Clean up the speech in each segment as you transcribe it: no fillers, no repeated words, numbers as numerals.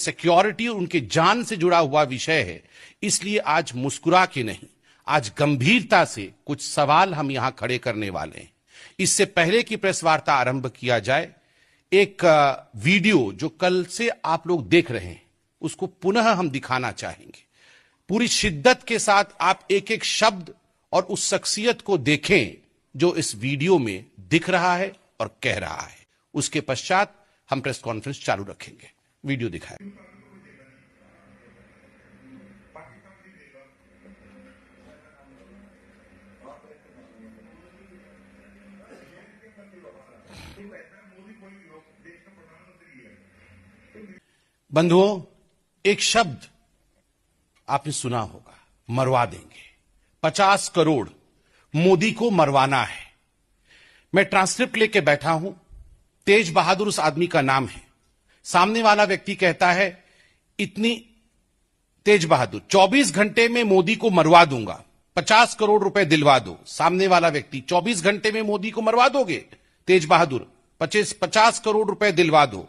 Security और उनके जान से जुड़ा हुआ विषय है, इसलिए आज मुस्कुरा के नहीं, आज गंभीरता से कुछ सवाल हम यहां खड़े करने वाले हैं। इससे पहले कि प्रेस वार्ता आरंभ किया जाए, एक वीडियो जो कल से आप लोग देख रहे हैं उसको पुनः हम दिखाना चाहेंगे। पूरी शिद्दत के साथ आप एक एक शब्द और उस शख्सियत को देखें जो इस वीडियो में दिख रहा है और कह रहा है। उसके पश्चात हम प्रेस कॉन्फ्रेंस चालू रखेंगे। वीडियो दिखाएं। बंधुओं, एक शब्द आपने सुना होगा, मरवा देंगे। 50 करोड़ मोदी को मरवाना है। मैं ट्रांसक्रिप्ट लेके बैठा हूं। तेज बहादुर उस आदमी का नाम है। सामने वाला व्यक्ति कहता है, इतनी तेज बहादुर 24 घंटे में मोदी को मरवा दूंगा, 50 करोड़ रुपए दिलवा दो। सामने वाला व्यक्ति, 24 घंटे में मोदी को मरवा दोगे तेज बहादुर, 50 करोड़ रुपए दिलवा दो।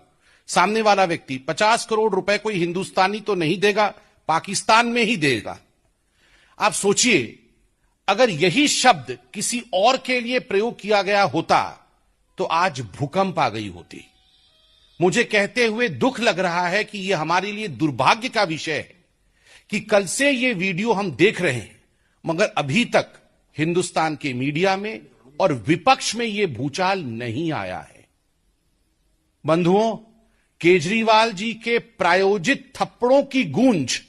सामने वाला व्यक्ति, 50 करोड़ रुपए कोई हिंदुस्तानी तो नहीं देगा, पाकिस्तान में ही देगा। आप सोचिए, अगर यही शब्द किसी और के लिए प्रयोग किया गया होता तो आज भूकंप आ गई होती। मुझे कहते हुए दुख लग रहा है कि यह हमारे लिए दुर्भाग्य का विषय है कि कल से यह वीडियो हम देख रहे हैं, मगर अभी तक हिंदुस्तान के मीडिया में और विपक्ष में यह भूचाल नहीं आया है। बंधुओं, केजरीवाल जी के प्रायोजित थप्पड़ों की गूंज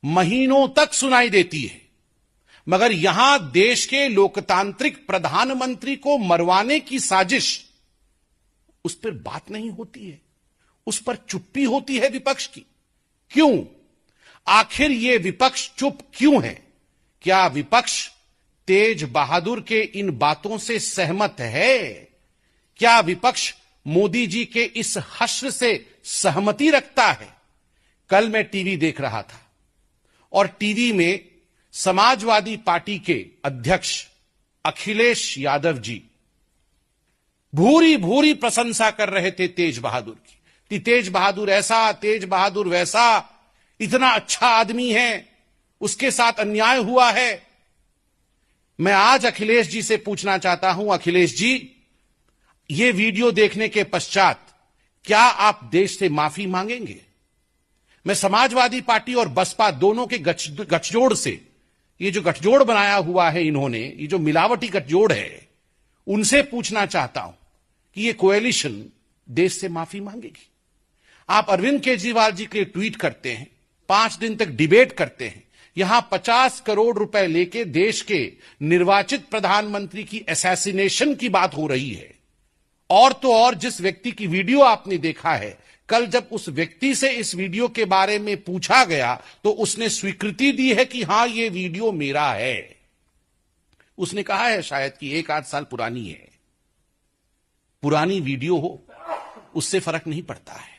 महीनों तक सुनाई देती है, मगर यहां देश के लोकतांत्रिक प्रधानमंत्री को मरवाने की साजिश, उस पर बात नहीं होती है, उस पर चुप्पी होती है विपक्ष की। क्यों? आखिर यह विपक्ष चुप क्यों है? क्या विपक्ष तेज बहादुर के इन बातों से सहमत है? क्या विपक्ष मोदी जी के इस हश्र से सहमति रखता है? कल मैं टीवी देख रहा था और टीवी में समाजवादी पार्टी के अध्यक्ष अखिलेश यादव जी भूरी भूरी प्रशंसा कर रहे थे तेज बहादुर की, कि तेज बहादुर ऐसा, तेज बहादुर वैसा, इतना अच्छा आदमी है, उसके साथ अन्याय हुआ है। मैं आज अखिलेश जी से पूछना चाहता हूं, अखिलेश जी, ये वीडियो देखने के पश्चात क्या आप देश से माफी मांगेंगे? मैं समाजवादी पार्टी और बसपा दोनों के गठजोड़ से, ये जो गठजोड़ बनाया हुआ है इन्होंने, ये जो मिलावटी गठजोड़ है, उनसे पूछना चाहता हूं कि ये कोएलिशन देश से माफी मांगेगी? आप अरविंद केजरीवाल जी के लिए ट्वीट करते हैं, 5 दिन तक डिबेट करते हैं, यहां 50 करोड़ रुपए लेके देश के निर्वाचित प्रधानमंत्री की असैसिनेशन की बात हो रही है। और तो और जिस व्यक्ति की वीडियो आपने देखा है, कल जब उस व्यक्ति से इस वीडियो के बारे में पूछा गया तो उसने स्वीकृति दी है कि हां, यह वीडियो मेरा है। उसने कहा है शायद कि 1-8 साल पुरानी है। पुरानी वीडियो हो, उससे फर्क नहीं पड़ता है।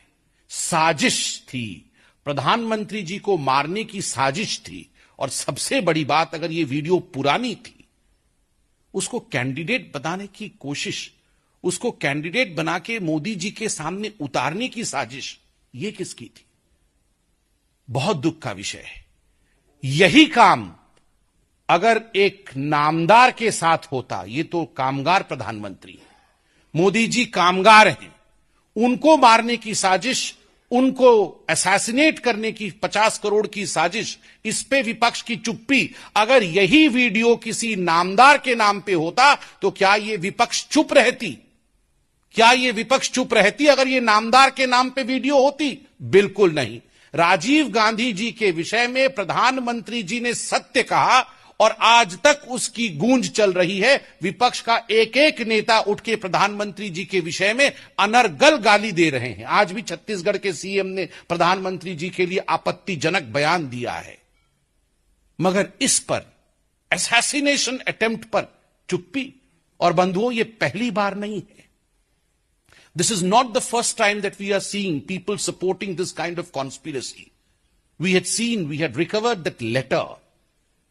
साजिश थी, प्रधानमंत्री जी को मारने की साजिश थी। और सबसे बड़ी बात, अगर यह वीडियो पुरानी थी, उसको कैंडिडेट बनाने की कोशिश, उसको कैंडिडेट बना के मोदी जी के सामने उतारने की साजिश, यह किसकी थी? बहुत दुख का विषय है। यही काम अगर एक नामदार के साथ होता, ये तो कामगार प्रधानमंत्री है, मोदी जी कामगार हैं, उनको मारने की साजिश, उनको असैसिनेट करने की 50 करोड़ की साजिश, इस पे विपक्ष की चुप्पी। अगर यही वीडियो किसी नामदार के नाम पे होता तो क्या यह विपक्ष चुप रहती? क्या यह विपक्ष चुप रहती अगर यह नामदार के नाम पे वीडियो होती? बिल्कुल नहीं। राजीव गांधी जी के विषय में प्रधानमंत्री जी ने सत्य कहा और आज तक उसकी गूंज चल रही है। विपक्ष का एक एक नेता उठ के प्रधानमंत्री जी के विषय में अनर्गल गाली दे रहे हैं। आज भी छत्तीसगढ़ के सीएम ने प्रधानमंत्री जी के लिए आपत्तिजनक बयान दिया है, मगर इस पर, असैसिनेशन अटेम्प्ट पर चुप्पी। और बंधुओं, यह पहली बार नहीं है। This is not the first time that we are seeing people supporting this kind of conspiracy. We had recovered that letter.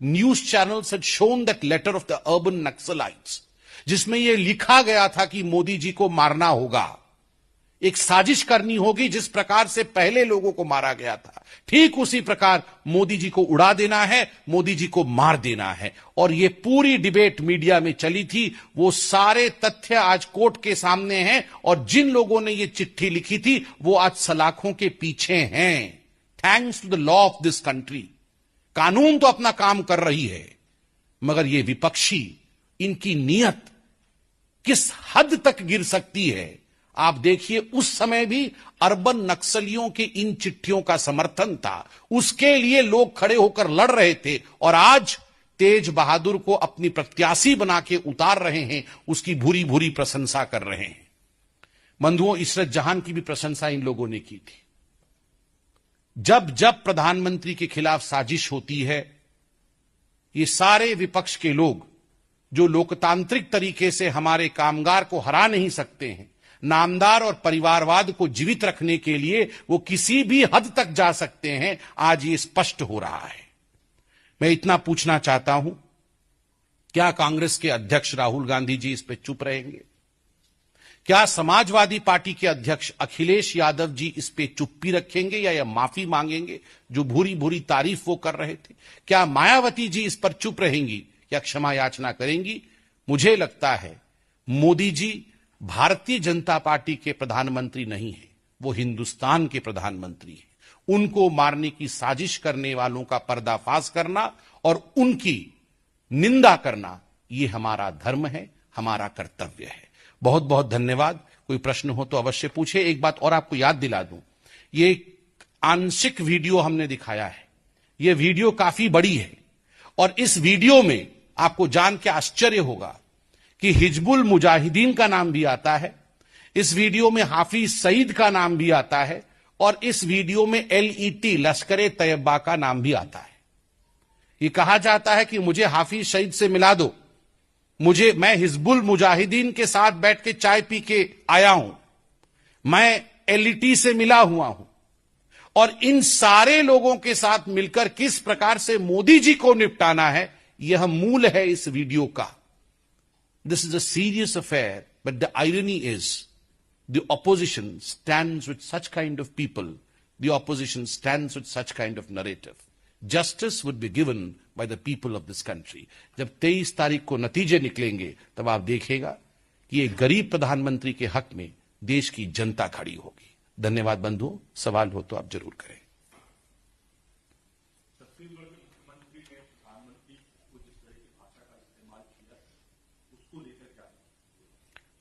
News channels had shown that letter of the urban Naxalites, जिसमें यह लिखा गया था कि मोदी जी को मारना होगा। एक साजिश करनी होगी। जिस प्रकार से पहले लोगों को मारा गया था, ठीक उसी प्रकार मोदी जी को उड़ा देना है, मोदी जी को मार देना है। और ये पूरी डिबेट मीडिया में चली थी, वो सारे तथ्य आज कोर्ट के सामने हैं। और जिन लोगों ने ये चिट्ठी लिखी थी वो आज सलाखों के पीछे हैं। Thanks to the law of this country. कानून तो अपना काम कर रही है, मगर ये विपक्षी, इनकी नीयत किस हद तक गिर सकती है आप देखिए। उस समय भी अर्बन नक्सलियों के इन चिट्ठियों का समर्थन था, उसके लिए लोग खड़े होकर लड़ रहे थे। और आज तेज बहादुर को अपनी प्रत्याशी बना के उतार रहे हैं, उसकी भूरी भूरी प्रशंसा कर रहे हैं। बंधुओं, इशरत जहां की भी प्रशंसा इन लोगों ने की थी। जब जब प्रधानमंत्री के खिलाफ साजिश होती है, ये सारे विपक्ष के लोग जो लोकतांत्रिक तरीके से हमारे कामगार को हरा नहीं सकते हैं, नामदार और परिवारवाद को जीवित रखने के लिए वो किसी भी हद तक जा सकते हैं, आज ये स्पष्ट हो रहा है। मैं इतना पूछना चाहता हूं, क्या कांग्रेस के अध्यक्ष राहुल गांधी जी इस पे चुप रहेंगे? क्या समाजवादी पार्टी के अध्यक्ष अखिलेश यादव जी इस पे चुप्पी रखेंगे या माफी मांगेंगे जो भूरी भूरी तारीफ वो कर रहे थे? क्या मायावती जी इस पर चुप रहेंगी या क्षमा याचना करेंगी? मुझे लगता है मोदी जी भारतीय जनता पार्टी के प्रधानमंत्री नहीं है, वो हिंदुस्तान के प्रधानमंत्री हैं। उनको मारने की साजिश करने वालों का पर्दाफाश करना और उनकी निंदा करना, ये हमारा धर्म है, हमारा कर्तव्य है। बहुत बहुत धन्यवाद। कोई प्रश्न हो तो अवश्य पूछे। एक बात और आपको याद दिला दूं, ये आंशिक वीडियो हमने दिखाया है, ये वीडियो काफी बड़ी है। और इस वीडियो में आपको जान के आश्चर्य होगा कि हिजबुल मुजाहिदीन का नाम भी आता है, इस वीडियो में हाफिज सईद का नाम भी आता है, और इस वीडियो में LET लश्कर तैयबा का नाम भी आता है। ये कहा जाता है कि मुझे हाफिज सईद से मिला दो, मैं हिजबुल मुजाहिदीन के साथ बैठ के चाय पी के आया हूं, मैं LET से मिला हुआ हूं। और इन सारे लोगों के साथ मिलकर किस प्रकार से मोदी जी को निपटाना है, यह मूल है इस वीडियो का। This is a serious affair, but the irony is the opposition stands with such kind of people, the opposition stands with such kind of narrative. Justice would be given by the people of this country. जब 23 तारीख को नतीजे निकलेंगे तब आप देखेगा कि एक गरीब प्रधानमंत्री के हक में देश की जनता खड़ी होगी। धन्यवाद बंधुओं, सवाल हो तो आप जरूर करें।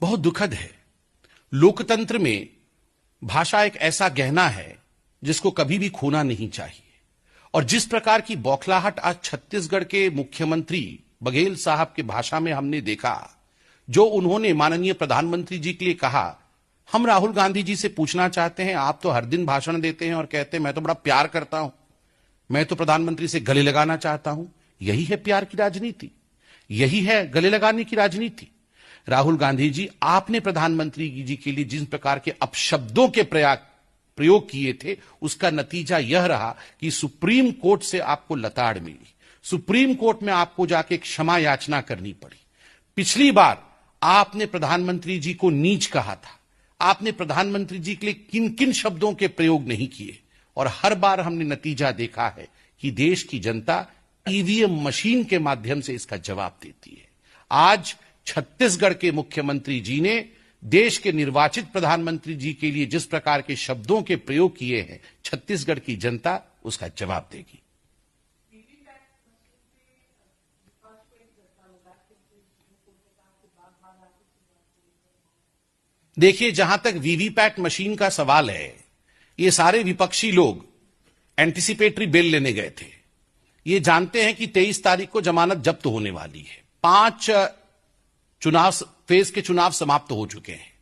बहुत दुखद है। लोकतंत्र में भाषा एक ऐसा गहना है जिसको कभी भी खोना नहीं चाहिए। और जिस प्रकार की बौखलाहट आज छत्तीसगढ़ के मुख्यमंत्री बघेल साहब के भाषा में हमने देखा, जो उन्होंने माननीय प्रधानमंत्री जी के लिए कहा, हम राहुल गांधी जी से पूछना चाहते हैं, आप तो हर दिन भाषण देते हैं और कहते हैं मैं तो बड़ा प्यार करता हूं, मैं तो प्रधानमंत्री से गले लगाना चाहता हूं। यही है प्यार की राजनीति, यही है गले लगाने की राजनीति। राहुल गांधी जी, आपने प्रधानमंत्री जी के लिए जिन प्रकार के अपशब्दों के प्रयोग किए थे, उसका नतीजा यह रहा कि सुप्रीम कोर्ट से आपको लताड़ मिली, सुप्रीम कोर्ट में आपको जाके क्षमा याचना करनी पड़ी। पिछली बार आपने प्रधानमंत्री जी को नीच कहा था, आपने प्रधानमंत्री जी के लिए किन किन शब्दों के प्रयोग नहीं किए, और हर बार हमने नतीजा देखा है कि देश की जनता ईवीएम मशीन के माध्यम से इसका जवाब देती है। आज छत्तीसगढ़ के मुख्यमंत्री जी ने देश के निर्वाचित प्रधानमंत्री जी के लिए जिस प्रकार के शब्दों के प्रयोग किए हैं, छत्तीसगढ़ की जनता उसका जवाब देगी। देखिए, जहां तक वीवीपैट मशीन का सवाल है, ये सारे विपक्षी लोग एंटीसिपेटरी बेल लेने गए थे। ये जानते हैं कि 23 तारीख को जमानत जब्त होने वाली है। 5 फेज के चुनाव समाप्त हो चुके हैं।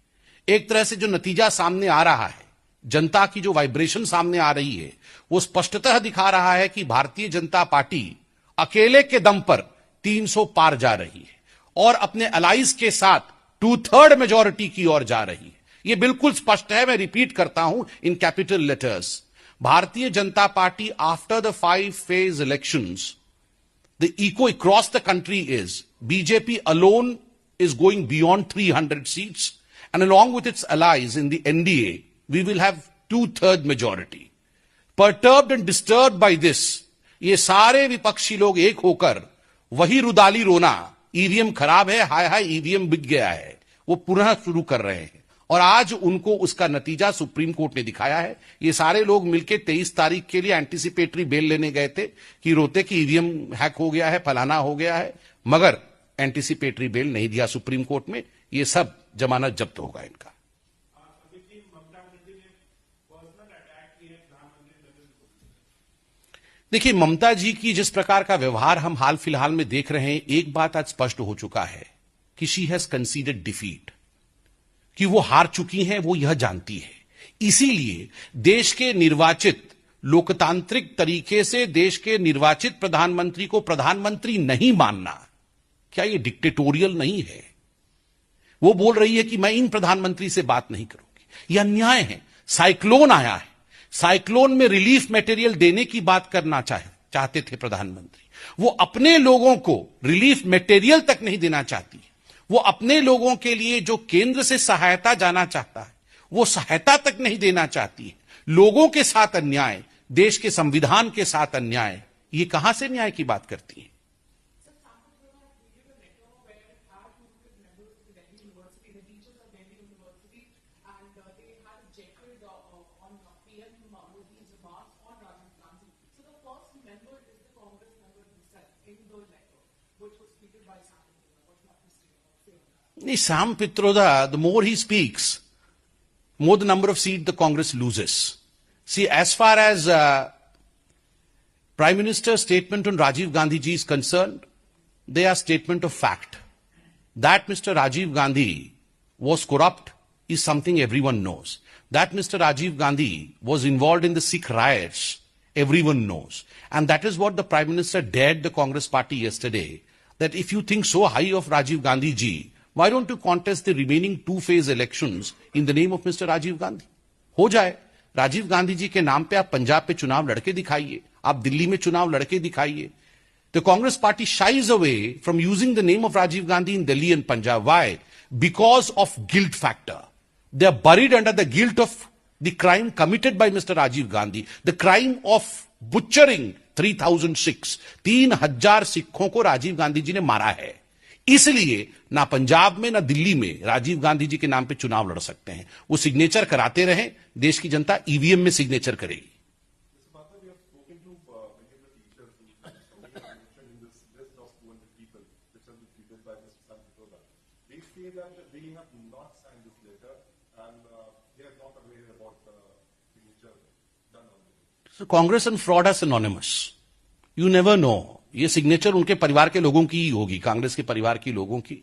एक तरह से जो नतीजा सामने आ रहा है, जनता की जो वाइब्रेशन सामने आ रही है, वो स्पष्टतः दिखा रहा है कि भारतीय जनता पार्टी अकेले के दम पर 300 पार जा रही है और अपने अलाइज के साथ 2/3 मेजॉरिटी की ओर जा रही है। यह बिल्कुल स्पष्ट है। मैं रिपीट करता हूं in capital letters, Bharatiya Janata party after the 5 phase elections, the echo across the country is BJP alone is going beyond 300 seats, and along with its allies in the NDA, we will have 2/3 majority. Perturbed and disturbed by this, ये सारे विपक्षी लोग एक होकर वही रुदाली रोना, EVM खराब है, हाय हाय ईवीएम बिक गया है, वो पुनः शुरू कर रहे हैं। और आज उनको उसका नतीजा सुप्रीम कोर्ट ने दिखाया है। ये सारे लोग मिलकर 23 तारीख के लिए एंटीसिपेटरी बेल लेने गए थे कि रोते कि ईवीएम हैक हो गया है, फलाना हो गया है, मगर एंटीसिपेटरी बेल नहीं दिया सुप्रीम कोर्ट में। ये सब जमानत जब्त होगा इनका। देखिए, ममता जी की जिस प्रकार का व्यवहार हम हाल फिलहाल में देख रहे हैं, एक बात आज स्पष्ट हो चुका है कि शी हैज कंसीडर्ड डिफीट, कि वो हार चुकी हैं, वो यह जानती है। इसीलिए देश के निर्वाचित, लोकतांत्रिक तरीके से देश के निर्वाचित प्रधानमंत्री को प्रधानमंत्री नहीं मानना, क्या ये डिक्टेटोरियल नहीं है? वो बोल रही है कि मैं इन प्रधानमंत्री से बात नहीं करूंगी। यह अन्याय है। साइक्लोन आया है, साइक्लोन में रिलीफ मटेरियल देने की बात करना चाहते थे प्रधानमंत्री। वो अपने लोगों को रिलीफ मटेरियल तक नहीं देना चाहती है। वो अपने लोगों के लिए जो केंद्र से सहायता जाना चाहता है, वो सहायता तक नहीं देना चाहती है। लोगों के साथ अन्याय, देश के संविधान के साथ अन्याय, ये कहां से न्याय की बात करती है? Sam Pitroda, the more he speaks, more the number of seats the Congress loses. See, as far as Prime Minister's statement on Rajiv Gandhi ji is concerned, they are statement of fact. That Mr. Rajiv Gandhi was corrupt is something everyone knows. That Mr. Rajiv Gandhi was involved in the Sikh riots, everyone knows. And that is what the Prime Minister dared the Congress party yesterday, that if you think so high of Rajiv Gandhi ji, why don't you contest the remaining 2-phase elections in the name of Mr. Rajiv Gandhi? हो जाए। राजीव गांधी जी के नाम पे आप पंजाब पे चुनाव लड़के दिखाइए, आप दिल्ली में चुनाव लड़के दिखाइए। The Congress party shies away from using the name of Rajiv Gandhi in Delhi and Punjab. Why? Because of guilt factor. They are buried under the guilt of the crime committed by Mr. Rajiv Gandhi, the crime of butchering 3,000 Sikhs. 3,000 सिखों को राजीव गांधी जी ने मारा है। इसलिए ना पंजाब में ना दिल्ली में राजीव गांधी जी के नाम पे चुनाव लड़ सकते हैं। वो सिग्नेचर कराते रहे, देश की जनता ईवीएम में सिग्नेचर करेगी। So Congress and fraud are synonymous. You never know. ये सिग्नेचर उनके परिवार के लोगों की ही होगी, कांग्रेस के परिवार के लोगों की।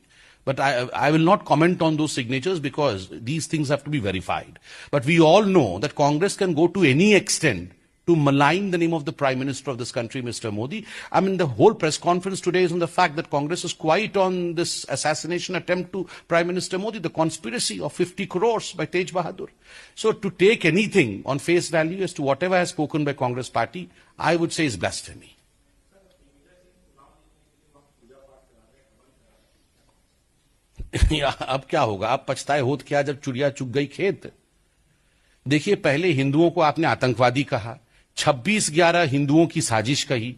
But I will not comment on those signatures because these things have to be verified. But we all know that Congress can go to any extent to malign the name of the Prime Minister of this country, Mr. Modi. I mean, the whole press conference today is on the fact that Congress is quiet on this assassination attempt to Prime Minister Modi, the conspiracy of 50 crores by Tej Bahadur. So to take anything on face value as to whatever has spoken by Congress party, I would say is blasphemy. अब क्या होगा? अब पछताए होत क्या जब चुड़िया चुग गई खेत। देखिए, पहले हिंदुओं को आपने आतंकवादी कहा, 26/11 हिंदुओं की साजिश कही,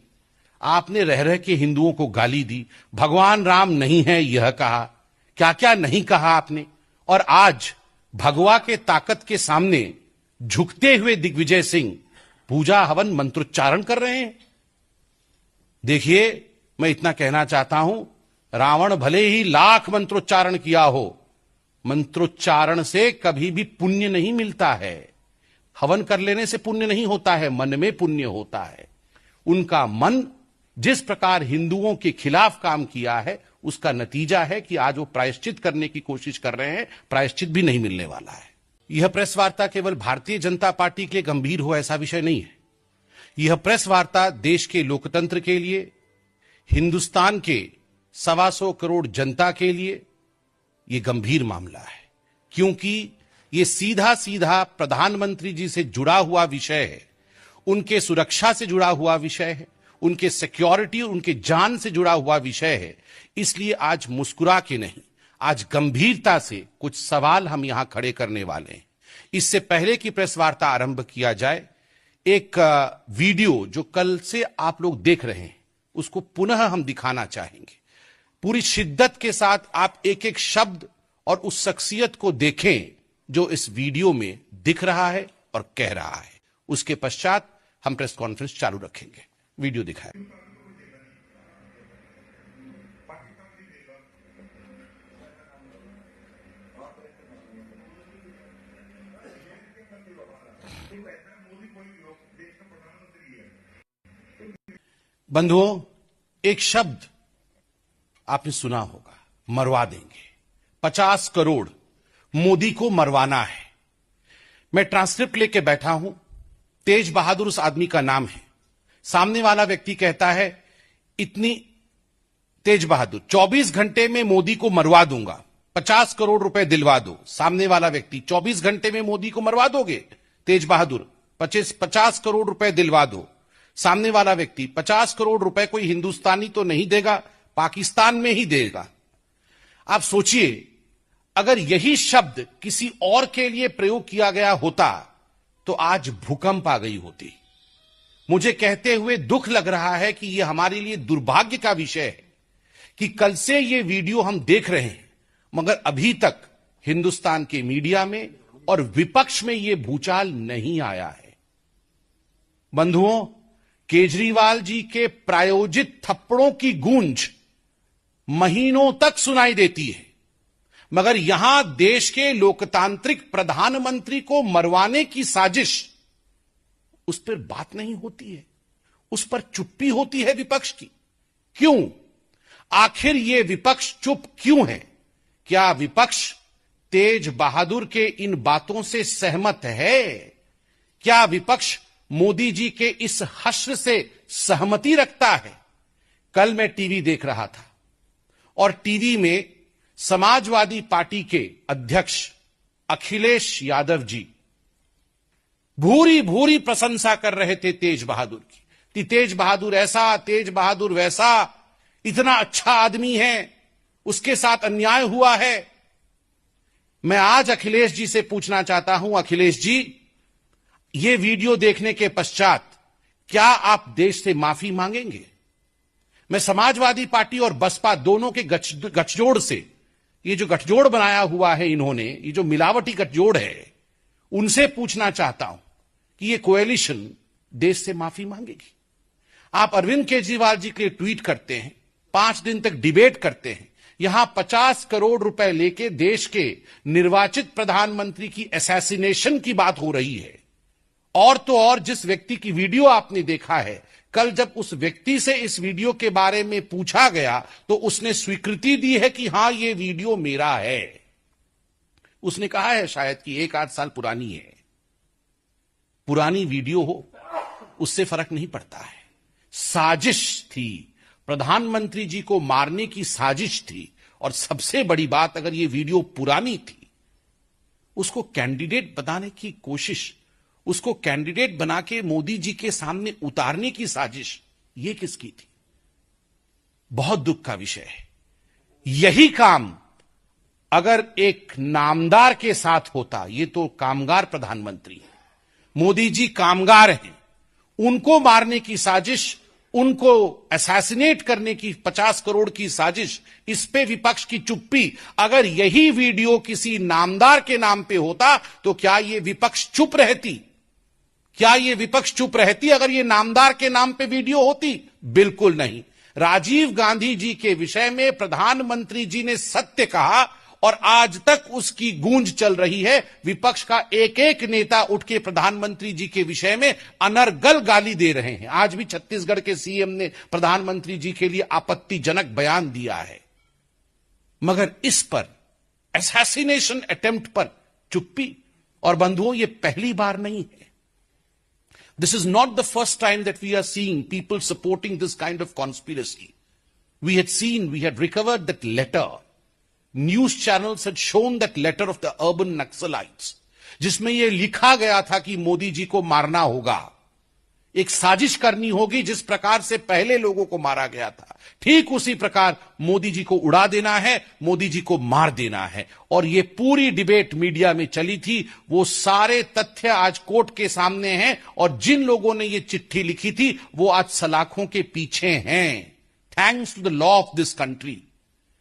आपने रह रह के हिंदुओं को गाली दी, भगवान राम नहीं है यह कहा, क्या क्या नहीं कहा आपने। और आज भगवा के ताकत के सामने झुकते हुए दिग्विजय सिंह पूजा हवन मंत्रोच्चारण कर रहे हैं। देखिए, मैं इतना कहना चाहता हूं, रावण भले ही लाख मंत्रोच्चारण किया हो, मंत्रोच्चारण से कभी भी पुण्य नहीं मिलता है। हवन कर लेने से पुण्य नहीं होता है, मन में पुण्य होता है। उनका मन जिस प्रकार हिंदुओं के खिलाफ काम किया है, उसका नतीजा है कि आज वो प्रायश्चित करने की कोशिश कर रहे हैं, प्रायश्चित भी नहीं मिलने वाला है। यह प्रेस वार्ता केवल भारतीय जनता पार्टी के लिए गंभीर हो ऐसा विषय नहीं है। यह प्रेस वार्ता देश के लोकतंत्र के लिए, हिंदुस्तान के 125 करोड़ जनता के लिए यह गंभीर मामला है, क्योंकि यह सीधा सीधा प्रधानमंत्री जी से जुड़ा हुआ विषय है, उनके सुरक्षा से जुड़ा हुआ विषय है, उनके सिक्योरिटी और उनके जान से जुड़ा हुआ विषय है। इसलिए आज मुस्कुरा के नहीं, आज गंभीरता से कुछ सवाल हम यहां खड़े करने वाले हैं। इससे पहले कि प्रेस वार्ता आरंभ किया जाए, एक वीडियो जो कल से आप लोग देख रहे हैं उसको पुनः हम दिखाना चाहेंगे। पूरी शिद्दत के साथ आप एक एक शब्द और उस शख्सियत को देखें जो इस वीडियो में दिख रहा है और कह रहा है। उसके पश्चात हम प्रेस कॉन्फ्रेंस चालू रखेंगे। वीडियो दिखाएं। बंधुओं, एक शब्द आपने सुना होगा, मरवा देंगे। 50 करोड़ मोदी को मरवाना है। मैं ट्रांसक्रिप्ट लेके बैठा हूं। तेज बहादुर उस आदमी का नाम है। सामने वाला व्यक्ति कहता है, इतनी तेज बहादुर 24 घंटे में मोदी को मरवा दूंगा, 50 करोड़ रुपए दिलवा दो। सामने वाला व्यक्ति, 24 घंटे में मोदी को मरवा दोगे तेज बहादुर, 50 करोड़ रुपए दिलवा दो। सामने वाला व्यक्ति, 50 करोड़ रुपए कोई हिंदुस्तानी तो नहीं देगा, पाकिस्तान में ही देगा। आप सोचिए, अगर यही शब्द किसी और के लिए प्रयोग किया गया होता तो आज भूकंप आ गई होती। मुझे कहते हुए दुख लग रहा है कि यह हमारे लिए दुर्भाग्य का विषय है कि कल से यह वीडियो हम देख रहे हैं, मगर अभी तक हिंदुस्तान के मीडिया में और विपक्ष में यह भूचाल नहीं आया है। बंधुओं, केजरीवाल जी के प्रायोजित थप्पड़ों की गूंज महीनों तक सुनाई देती है, मगर यहां देश के लोकतांत्रिक प्रधानमंत्री को मरवाने की साजिश, उस पर बात नहीं होती है, उस पर चुप्पी होती है विपक्ष की। क्यों? आखिर यह विपक्ष चुप क्यों है? क्या विपक्ष तेज बहादुर के इन बातों से सहमत है? क्या विपक्ष मोदी जी के इस हश्र से सहमति रखता है? कल मैं टीवी देख रहा था और टीवी में समाजवादी पार्टी के अध्यक्ष अखिलेश यादव जी भूरी भूरी प्रशंसा कर रहे थे तेज बहादुर की, कि तेज बहादुर ऐसा, तेज बहादुर वैसा, इतना अच्छा आदमी है, उसके साथ अन्याय हुआ है। मैं आज अखिलेश जी से पूछना चाहता हूं, अखिलेश जी, ये वीडियो देखने के पश्चात क्या आप देश से माफी मांगेंगे? मैं समाजवादी पार्टी और बसपा दोनों के गठजोड़ से, ये जो गठजोड़ बनाया हुआ है इन्होंने, ये जो मिलावटी गठजोड़ है, उनसे पूछना चाहता हूं कि ये कोएलिशन देश से माफी मांगेगी? आप अरविंद केजरीवाल जी के लिए ट्वीट करते हैं, 5 दिन तक डिबेट करते हैं, यहां 50 करोड़ रुपए लेके देश के निर्वाचित प्रधानमंत्री की असैसिनेशन की बात हो रही है। और तो और जिस व्यक्ति की वीडियो आपने देखा है, कल जब उस व्यक्ति से इस वीडियो के बारे में पूछा गया तो उसने स्वीकृति दी है कि हां, यह वीडियो मेरा है। उसने कहा है शायद कि 1-8 साल पुरानी है। पुरानी वीडियो हो, उससे फर्क नहीं पड़ता है। साजिश थी, प्रधानमंत्री जी को मारने की साजिश थी। और सबसे बड़ी बात, अगर यह वीडियो पुरानी थी, उसको कैंडिडेट बनाने की कोशिश, उसको कैंडिडेट बना के मोदी जी के सामने उतारने की साजिश, यह किसकी थी? बहुत दुख का विषय है। यही काम अगर एक नामदार के साथ होता, ये तो कामगार प्रधानमंत्री है, मोदी जी कामगार हैं, उनको मारने की साजिश, उनको असैसिनेट करने की 50 करोड़ की साजिश, इस पे विपक्ष की चुप्पी। अगर यही वीडियो किसी नामदार के नाम पे होता तो क्या यह विपक्ष चुप रहती? क्या यह विपक्ष चुप रहती अगर यह नामदार के नाम पे वीडियो होती? बिल्कुल नहीं। राजीव गांधी जी के विषय में प्रधानमंत्री जी ने सत्य कहा और आज तक उसकी गूंज चल रही है। विपक्ष का एक एक नेता उठ के प्रधानमंत्री जी के विषय में अनर्गल गाली दे रहे हैं। आज भी छत्तीसगढ़ के सीएम ने प्रधानमंत्री जी के लिए आपत्तिजनक बयान दिया है, मगर इस पर, असैसिनेशन अटेम्प्ट पर चुप्पी। और बंधुओं, यह पहली बार नहीं है। This is not the first time that we are seeing people supporting this kind of conspiracy. We had recovered that letter. News channels had shown that letter of the urban Naxalites, जिसमें यह लिखा गया था कि मोदी जी को मारना होगा। एक साजिश करनी होगी। जिस प्रकार से पहले लोगों को मारा गया था, ठीक उसी प्रकार मोदी जी को उड़ा देना है, मोदी जी को मार देना है। और ये पूरी डिबेट मीडिया में चली थी, वो सारे तथ्य आज कोर्ट के सामने हैं। और जिन लोगों ने ये चिट्ठी लिखी थी वो आज सलाखों के पीछे हैं। Thanks to the law of this country.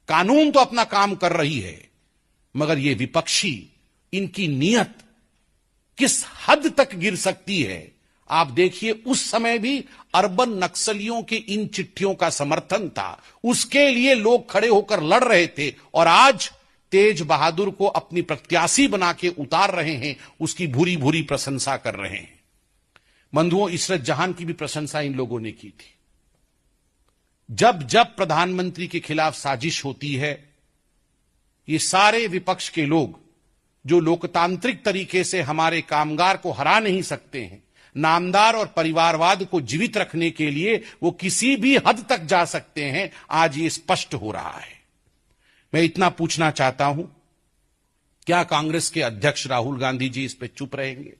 कानून तो अपना काम कर रही है, मगर ये विपक्षी, इनकी नीयत किस हद तक गिर सकती है। आप देखिए, उस समय भी अर्बन नक्सलियों के इन चिट्ठियों का समर्थन था, उसके लिए लोग खड़े होकर लड़ रहे थे। और आज तेज बहादुर को अपनी प्रत्याशी बना के उतार रहे हैं, उसकी भूरी भूरी प्रशंसा कर रहे हैं। बंधुओं, इशरत जहां की भी प्रशंसा इन लोगों ने की थी। जब जब प्रधानमंत्री के खिलाफ साजिश होती है, ये सारे विपक्ष के लोग जो लोकतांत्रिक तरीके से हमारे कामगार को हरा नहीं सकते हैं, नामदार और परिवारवाद को जीवित रखने के लिए वो किसी भी हद तक जा सकते हैं, आज ये स्पष्ट हो रहा है। मैं इतना पूछना चाहता हूं, क्या कांग्रेस के अध्यक्ष राहुल गांधी जी इस पे चुप रहेंगे?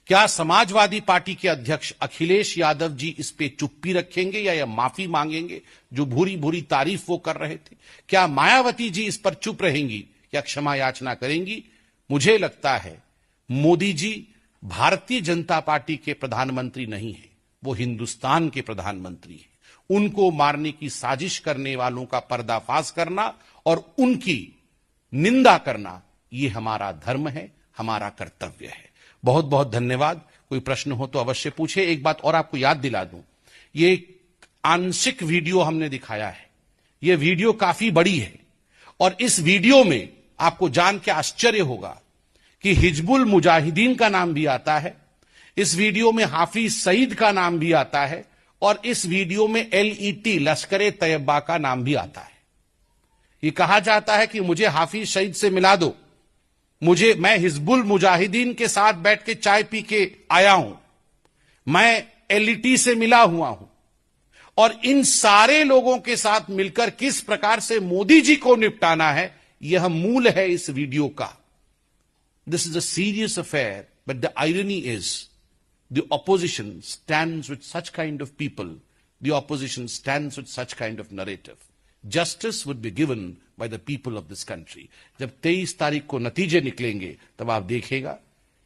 क्या समाजवादी पार्टी के अध्यक्ष अखिलेश यादव जी इस पे चुप्पी रखेंगे या माफी मांगेंगे, जो भूरी भूरी तारीफ वो कर रहे थे? क्या मायावती जी इस पर चुप रहेंगी या क्षमा याचना करेंगी? मुझे लगता है मोदी जी भारतीय जनता पार्टी के प्रधानमंत्री नहीं है, वो हिंदुस्तान के प्रधानमंत्री हैं। उनको मारने की साजिश करने वालों का पर्दाफाश करना और उनकी निंदा करना, ये हमारा धर्म है, हमारा कर्तव्य है। बहुत बहुत धन्यवाद। कोई प्रश्न हो तो अवश्य पूछे। एक बात और आपको याद दिला दूं, ये आंशिक वीडियो हमने दिखाया है, ये वीडियो काफी बड़ी है। और इस वीडियो में आपको जान के आश्चर्य होगा कि हिजबुल मुजाहिदीन का नाम भी आता है, इस वीडियो में हाफिज सईद का नाम भी आता है, और इस वीडियो में LET लश्कर ए तैयबा का नाम भी आता है। ये कहा जाता है कि मुझे हाफिज सईद से मिला दो, मैं हिजबुल मुजाहिदीन के साथ बैठ के चाय पी के आया हूं, मैं LET से मिला हुआ हूं। और इन सारे लोगों के साथ मिलकर किस प्रकार से मोदी जी को निपटाना है, यह मूल है इस वीडियो का। This is a serious affair, but the irony is the opposition stands with such kind of people, the opposition stands with such kind of narrative. Justice would be given by the people of this country. जब 23 तारीख को नतीजे निकलेंगे तब आप देखेगा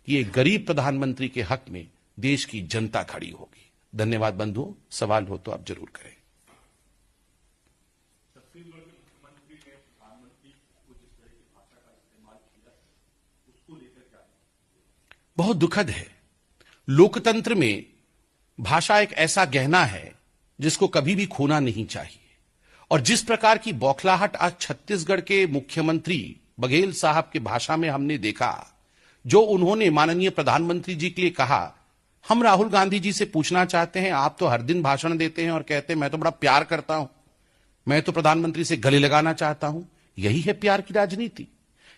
कि एक गरीब प्रधानमंत्री के हक में देश की जनता खड़ी होगी। धन्यवाद बंधुओं, सवाल हो तो आप जरूर करें। बहुत दुखद है। लोकतंत्र में भाषा एक ऐसा गहना है जिसको कभी भी खोना नहीं चाहिए। और जिस प्रकार की बौखलाहट आज छत्तीसगढ़ के मुख्यमंत्री बघेल साहब के भाषा में हमने देखा, जो उन्होंने माननीय प्रधानमंत्री जी के लिए कहा, हम राहुल गांधी जी से पूछना चाहते हैं, आप तो हर दिन भाषण देते हैं और कहते हैं मैं तो बड़ा प्यार करता हूं, मैं तो प्रधानमंत्री से गले लगाना चाहता हूं। यही है प्यार की राजनीति?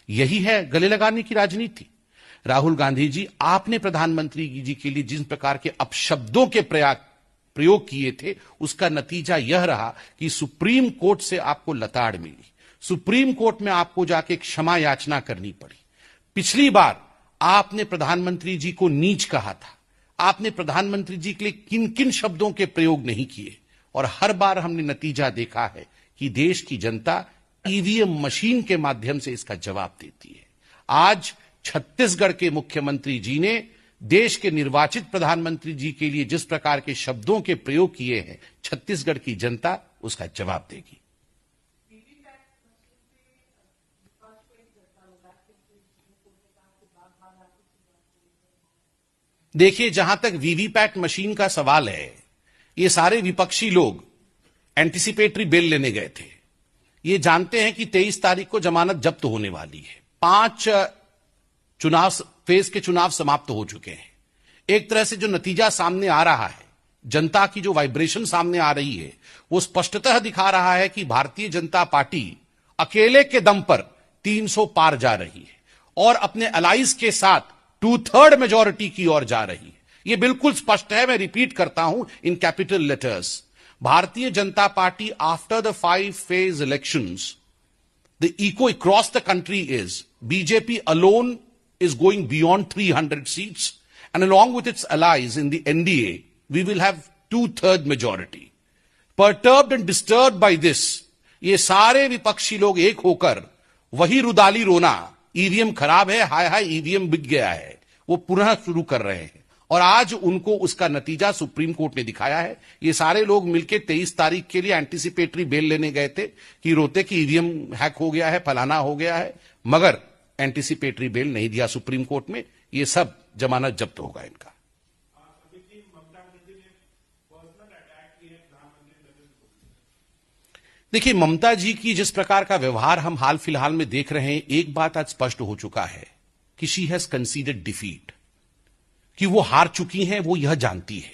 यही है गले लगाने की राजनीति? राहुल गांधी जी, आपने प्रधानमंत्री जी के लिए जिन प्रकार के अपशब्दों के प्रयोग किए थे, उसका नतीजा यह रहा कि सुप्रीम कोर्ट से आपको लताड़ मिली, सुप्रीम कोर्ट में आपको जाके क्षमा याचना करनी पड़ी। पिछली बार आपने प्रधानमंत्री जी को नीच कहा था, आपने प्रधानमंत्री जी के लिए किन किन शब्दों के प्रयोग नहीं किए, और हर बार हमने नतीजा देखा है कि देश की जनता ईवीएम मशीन के माध्यम से इसका जवाब देती है। आज छत्तीसगढ़ के मुख्यमंत्री जी ने देश के निर्वाचित प्रधानमंत्री जी के लिए जिस प्रकार के शब्दों के प्रयोग किए हैं, छत्तीसगढ़ की जनता उसका जवाब देगी। देखिए, जहां तक वीवीपैट मशीन का सवाल है, ये सारे विपक्षी लोग एंटीसिपेटरी बेल लेने गए थे। ये जानते हैं कि 23 तारीख को जमानत जब्त होने वाली है। 5 फेज के चुनाव समाप्त हो चुके हैं। एक तरह से जो नतीजा सामने आ रहा है, जनता की जो वाइब्रेशन सामने आ रही है, वो स्पष्टतः दिखा रहा है कि भारतीय जनता पार्टी अकेले के दम पर 300 पार जा रही है और अपने अलाइज के साथ 2/3 मेजॉरिटी की ओर जा रही है। ये बिल्कुल स्पष्ट है। मैं रिपीट करता हूं in capital letters, Bharatiya Janata party after the 5 phase elections, the echo across the country is BJP alone is going beyond 300 seats and along with its allies in the NDA, we will have 2/3 majority. Perturbed and disturbed by this, ये सारे विपक्षी लोग एक होकर वही रुदाली रोना, EVM खराब है, हाय हाय ईवीएम बिक गया है, वो पुनः शुरू कर रहे हैं। और आज उनको उसका नतीजा सुप्रीम कोर्ट ने दिखाया है। ये सारे लोग मिलकर 23 तारीख के लिए एंटीसिपेटरी बेल लेने गए थे कि रोते कि ईवीएम हैक हो गया है, फलाना हो गया है, मगर एंटीसिपेटरी बेल नहीं दिया सुप्रीम कोर्ट में। ये सब जमानत जब्त होगा इनका। देखिए, ममता जी की जिस प्रकार का व्यवहार हम हाल फिलहाल में देख रहे हैं, एक बात आज स्पष्ट हो चुका है कि शी हैज कंसीडर्ड डिफीट, कि वो हार चुकी हैं, वो यह जानती है।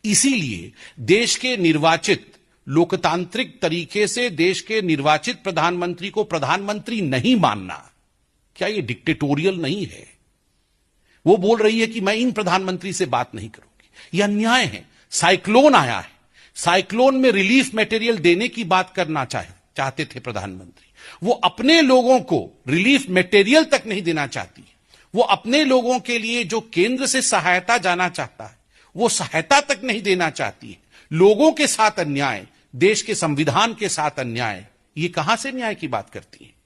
इसीलिए देश के निर्वाचित, लोकतांत्रिक तरीके से देश के निर्वाचित प्रधानमंत्री को प्रधानमंत्री नहीं मानना, क्या ये डिक्टेटोरियल नहीं है? वो बोल रही है कि मैं इन प्रधानमंत्री से बात नहीं करूंगी। यह अन्याय है। साइक्लोन आया है, साइक्लोन में रिलीफ मटेरियल देने की बात करना चाहते थे प्रधानमंत्री। वो अपने लोगों को रिलीफ मटेरियल तक नहीं देना चाहती। वो अपने लोगों के लिए जो केंद्र से सहायता जाना चाहता है, वो सहायता तक नहीं देना चाहती है। लोगों के साथ अन्याय, देश के संविधान के साथ अन्याय, ये कहां से न्याय की बात करती है?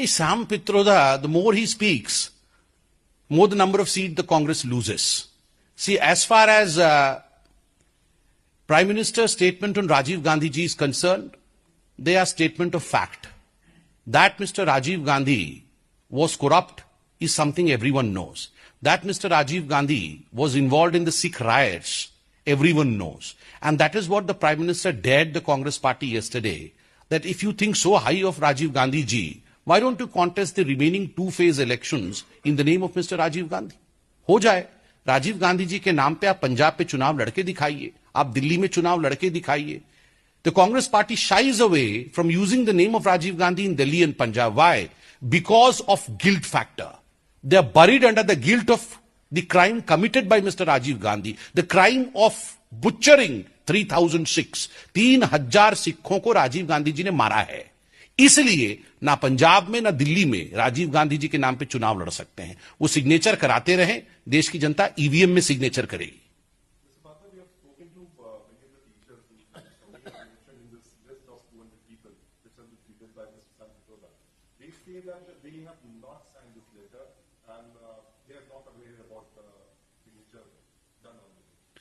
Sam Pitroda, the more he speaks, more the number of seats the Congress loses. See, as far as Prime Minister's statement on Rajiv Gandhi ji is concerned, they are statement of fact. That Mr. Rajiv Gandhi was corrupt is something everyone knows. That Mr. Rajiv Gandhi was involved in the Sikh riots, everyone knows. And that is what the Prime Minister dared the Congress party yesterday, that if you think so high of Rajiv Gandhi ji, why don't you contest the remaining 2-phase elections in the name of Mr. Rajiv Gandhi? हो जाए। राजीव गांधी जी के नाम पे आप पंजाब पे चुनाव लड़के दिखाइए, आप दिल्ली में चुनाव लड़के दिखाइए। The Congress party shies away from using the name of Rajiv Gandhi in Delhi and Punjab. Why? Because of guilt factor. They are buried under the guilt of the crime committed by Mr. Rajiv Gandhi, the crime of butchering 3,000 Sikhs. 3,000 सिखों को राजीव गांधी जी ने मारा है। इसलिए ना पंजाब में ना दिल्ली में राजीव गांधी जी के नाम पे चुनाव लड़ सकते हैं। वो सिग्नेचर कराते रहें, देश की जनता ईवीएम में सिग्नेचर करेगी।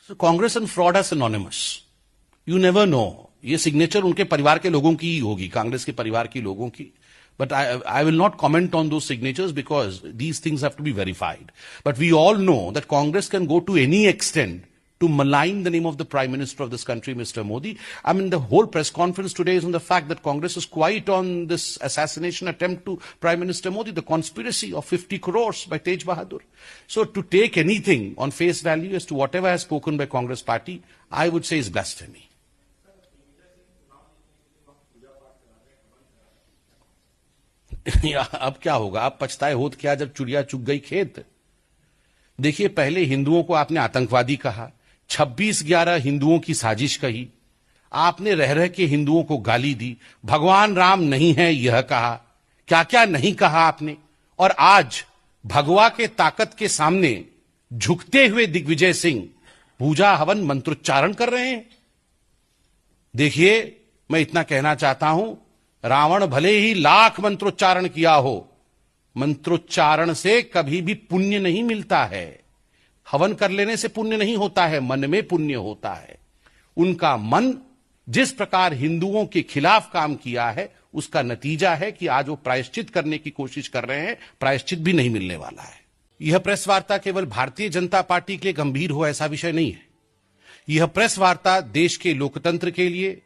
So Congress and fraud are synonymous. You never know. ये सिग्नेचर उनके परिवार के लोगों की ही होगी, कांग्रेस के परिवार के लोगों की। But I will not comment on those signatures because these things have to be verified. But we all know that Congress can go to any extent to malign the name of the Prime Minister of this country, Mr. Modi. I mean, the whole press conference today is on the fact that Congress is quiet on this assassination attempt to Prime Minister Modi, the conspiracy of 50 crores by Tej Bahadur. So to take anything on face value as to whatever has spoken by Congress party, I would say is blasphemy. अब क्या होगा? अब पछताए होत क्या जब चुड़िया चुग गई खेत। देखिए, पहले हिंदुओं को आपने आतंकवादी कहा, 26/11 हिंदुओं की साजिश कही, आपने रह रह के हिंदुओं को गाली दी, भगवान राम नहीं है यह कहा, क्या क्या नहीं कहा आपने। और आज भगवा के ताकत के सामने झुकते हुए दिग्विजय सिंह पूजा हवन मंत्रोच्चारण कर रहे हैं। देखिए, मैं इतना कहना चाहता हूं, रावण भले ही लाख मंत्रोच्चारण किया हो, मंत्रोच्चारण से कभी भी पुण्य नहीं मिलता है। हवन कर लेने से पुण्य नहीं होता है, मन में पुण्य होता है। उनका मन जिस प्रकार हिंदुओं के खिलाफ काम किया है, उसका नतीजा है कि आज वो प्रायश्चित करने की कोशिश कर रहे हैं, प्रायश्चित भी नहीं मिलने वाला है। यह प्रेस वार्ता केवल भारतीय जनता पार्टी के लिए गंभीर हो ऐसा विषय नहीं है। यह प्रेस वार्ता देश के लोकतंत्र के लिए,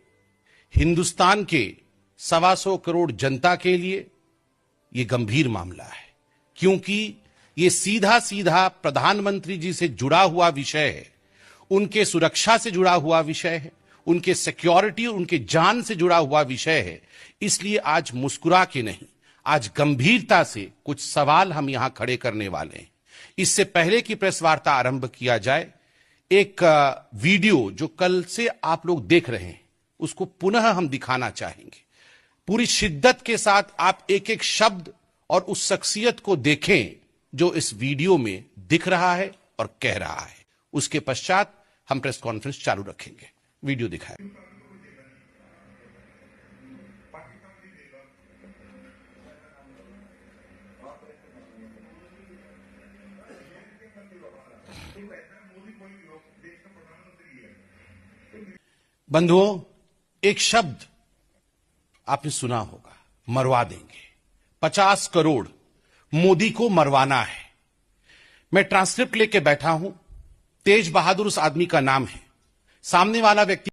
हिंदुस्तान के 125 करोड़ जनता के लिए यह गंभीर मामला है, क्योंकि यह सीधा सीधा प्रधानमंत्री जी से जुड़ा हुआ विषय है, उनके सुरक्षा से जुड़ा हुआ विषय है, उनके सिक्योरिटी और उनके जान से जुड़ा हुआ विषय है। इसलिए आज मुस्कुरा के नहीं, आज गंभीरता से कुछ सवाल हम यहां खड़े करने वाले हैं। इससे पहले कि प्रेस वार्ता आरंभ किया जाए, एक वीडियो जो कल से आप लोग देख रहे हैं उसको पुनः हम दिखाना चाहेंगे। पूरी शिद्दत के साथ आप एक एक शब्द और उस शख्सियत को देखें जो इस वीडियो में दिख रहा है और कह रहा है। उसके पश्चात हम प्रेस कॉन्फ्रेंस चालू रखेंगे। वीडियो दिखाएं। बंधुओं, एक शब्द आपने सुना होगा, मरवा देंगे। 50 करोड़ मोदी को मरवाना है। मैं ट्रांसक्रिप्ट लेके बैठा हूं। तेज बहादुर उस आदमी का नाम है। सामने वाला व्यक्ति